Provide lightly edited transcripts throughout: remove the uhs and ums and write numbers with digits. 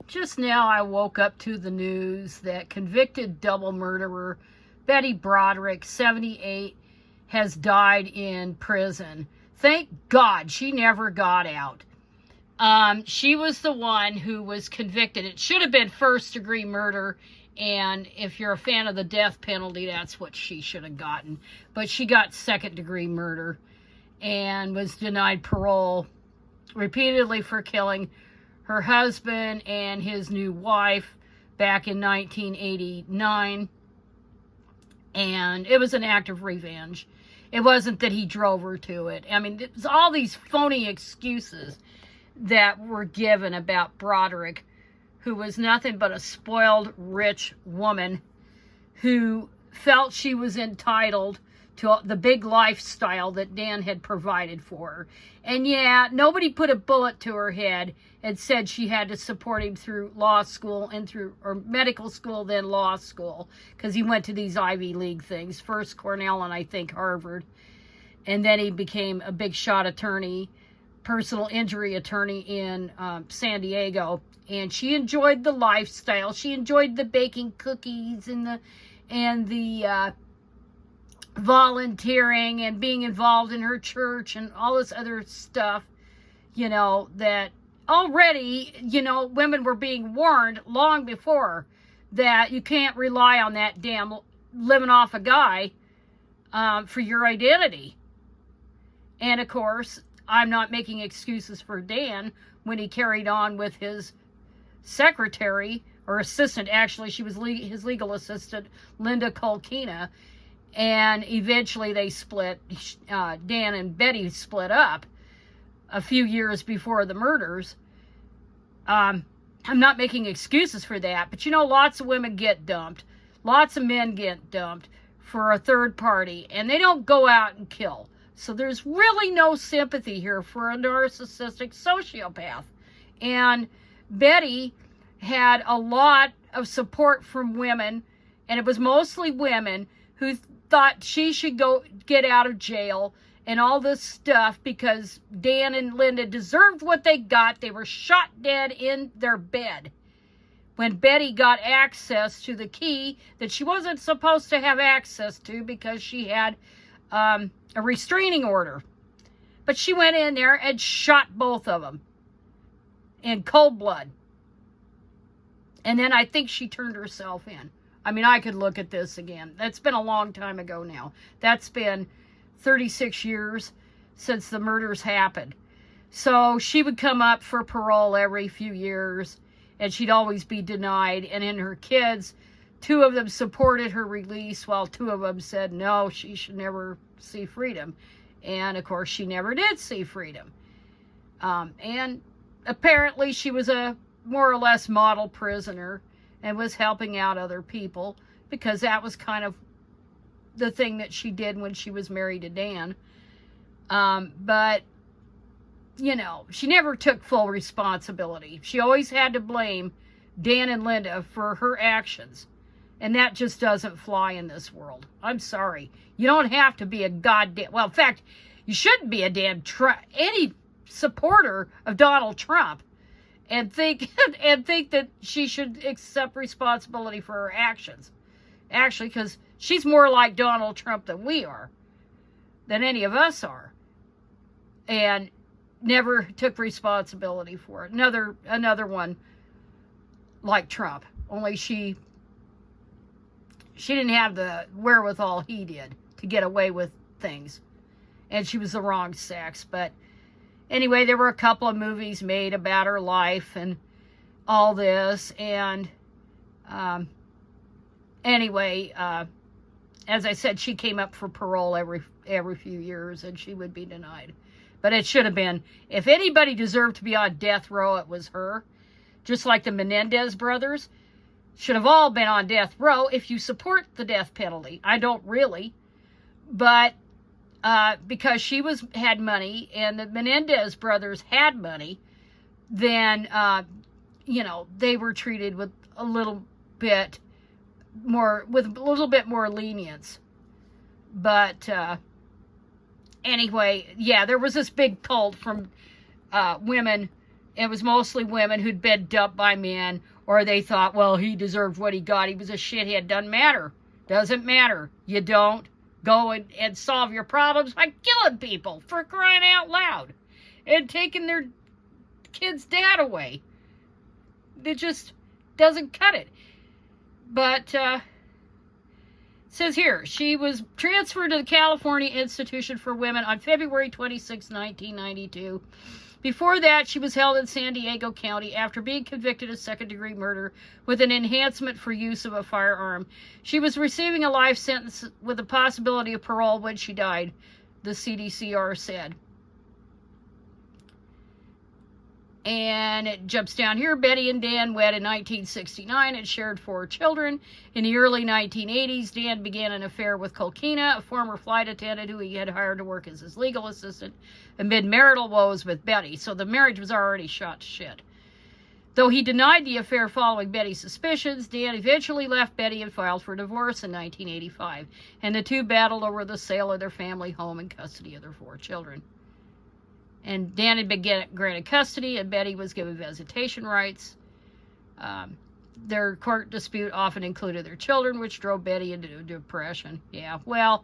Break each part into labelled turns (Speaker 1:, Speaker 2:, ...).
Speaker 1: Just now I woke up to the news that convicted double murderer Betty Broderick, 78, has died in prison. Thank God she never got out. She was the one who was convicted. It should have been first-degree murder, and if you're a fan of the death penalty, that's what she should have gotten. But she got second-degree murder and was denied parole repeatedly for killing her husband and his new wife back in 1989. And it was an act of revenge. It wasn't that he drove her to it. I mean, there's all these phony excuses that were given about Broderick, who was nothing but a spoiled, rich woman who felt she was entitled to the big lifestyle that Dan had provided for her. And yeah, nobody put a bullet to her head and said she had to support him through law school and or medical school, then law school, because he went to these Ivy League things, first Cornell and I think Harvard. And then he became a big shot attorney, personal injury attorney in San Diego. And she enjoyed the lifestyle. She enjoyed the baking cookies and the volunteering and being involved in her church and all this other stuff, you know, that already, you know, women were being warned long before that you can't rely on that damn living off a guy for your identity. And of course, I'm not making excuses for Dan when he carried on with his secretary or assistant. Actually, she was his legal assistant, Linda Kolkena. And eventually they split. Dan and Betty split up a few years before the murders. I'm not making excuses for that, but you know, lots of women get dumped. Lots of men get dumped for a third party, and they don't go out and kill. So there's really no sympathy here for a narcissistic sociopath. And Betty had a lot of support from women, and it was mostly women who thought she should go get out of jail and all this stuff because Dan and Linda deserved what they got. They were shot dead in their bed when Betty got access to the key that she wasn't supposed to have access to because she had a restraining order. But she went in there and shot both of them in cold blood. And then I think she turned herself in. I mean, I could look at this again. That's been a long time ago now. That's been 36 years since the murders happened. So she would come up for parole every few years, and she'd always be denied. And in her kids, 2 of them supported her release, while 2 of them said, no, she should never see freedom. And, of course, she never did see freedom. And apparently she was a more or less model prisoner and was helping out other people because that was kind of the thing that she did when she was married to Dan. But, you know, she never took full responsibility. She always had to blame Dan and Linda for her actions. And that just doesn't fly in this world. I'm sorry. You don't have to be a goddamn... Well, in fact, you shouldn't be a damn... any supporter of Donald Trump and think that she should accept responsibility for her actions. Actually, because she's more like Donald Trump than we are, than any of us are, and never took responsibility for it. Another one like Trump, only she didn't have the wherewithal he did to get away with things, and she was the wrong sex. But anyway, there were a couple of movies made about her life and all this. And anyway, as I said, she came up for parole every few years, and she would be denied. But it should have been, if anybody deserved to be on death row, it was her. Just like the Menendez brothers should have all been on death row if you support the death penalty. I don't really, but because she had money and the Menendez brothers had money, then, you know, they were treated with a little bit more lenience. But anyway, yeah, there was this big cult from women It was mostly women who'd been dumped by men, or they thought, well, he deserved what he got. He was a shithead. Doesn't matter. Doesn't matter. You don't go and solve your problems by killing people, for crying out loud, and taking their kid's dad away. It just doesn't cut it. But it says here, she was transferred to the California Institution for Women on February 26, 1992. Before that, she was held in San Diego County after being convicted of second-degree murder with an enhancement for use of a firearm. She was receiving a life sentence with the possibility of parole when she died, the CDCR said. And it jumps down here. Betty and Dan wed in 1969 and shared 4 children. In the early 1980s, Dan began an affair with Kolkena, a former flight attendant who he had hired to work as his legal assistant, amid marital woes with Betty. So the marriage was already shot to shit. Though he denied the affair following Betty's suspicions, Dan eventually left Betty and filed for divorce in 1985. And the two battled over the sale of their family home and custody of their 4 children. And Dan had been granted custody, and Betty was given visitation rights. Their court dispute often included their children, which drove Betty into depression. Yeah, well,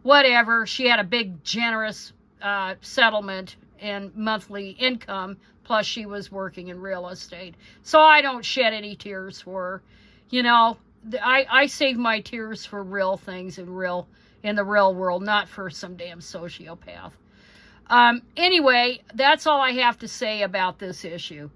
Speaker 1: whatever. She had a big, generous settlement and monthly income, plus she was working in real estate. So I don't shed any tears for her. You know, I save my tears for real things in the real world, not for some damn sociopath. Anyway, that's all I have to say about this issue.